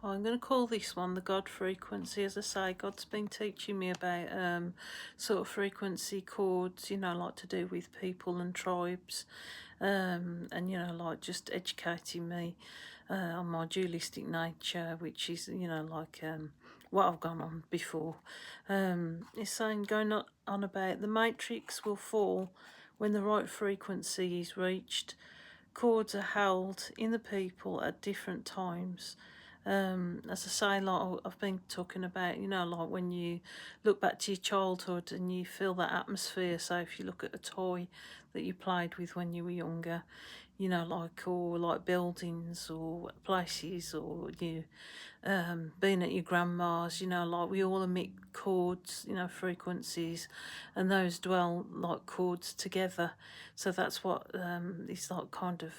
I'm going to call this one the God frequency. As I say, God's been teaching me about sort of frequency chords, you know, like to do with people and tribes, and, you know, like just educating me on my dualistic nature, which is, you know, like what I've gone on before. It's saying, on about the matrix will fall when the right frequency is reached. Chords are held in the people at different times. As I say, like I've been talking about, you know, like when you look back to your childhood and you feel that atmosphere. So if you look at a toy that you played with when you were younger, you know, like, or like buildings or places, or you being at your grandma's, you know, like we all emit chords, you know, frequencies, and those dwell like chords together. So that's what it's like, kind of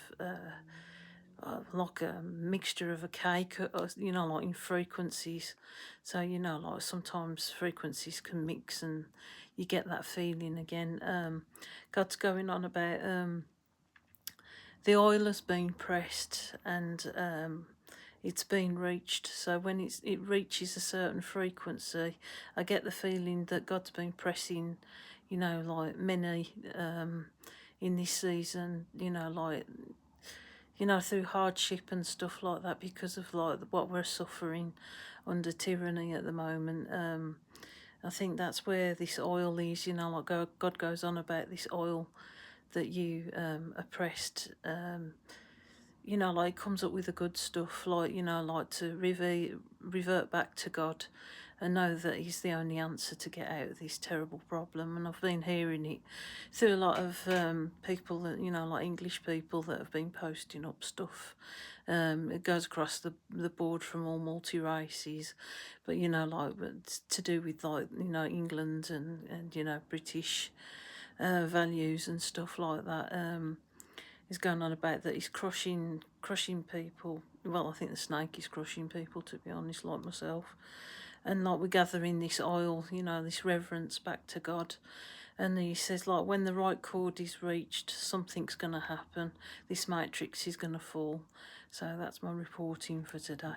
like a mixture of a cake, or, you know, like in frequencies. So, you know, like sometimes frequencies can mix and you get that feeling again. God's going on about the oil has been pressed, and it's been reached. So when it reaches a certain frequency, I get the feeling that God's been pressing, you know, like many in this season, you know, like, you know, through hardship and stuff like that, because of like what we're suffering under tyranny at the moment. I think that's where this oil is, you know, like God goes on about this oil that you oppressed, you know, like comes up with the good stuff, like, you know, like to revert back to God and know that He's the only answer to get out of this terrible problem. And I've been hearing it through a lot of people that, you know, like English people that have been posting up stuff. It goes across the board from all multi races, but, you know, like it's to do with, like, you know, England and you know, British values and stuff like that. Is going on about that he's crushing people. Well, I think the snake is crushing people, to be honest, like myself. And like we're gathering this oil, you know, this reverence back to God. And he says, like, when the right chord is reached, something's going to happen. This matrix is going to fall. So that's my reporting for today.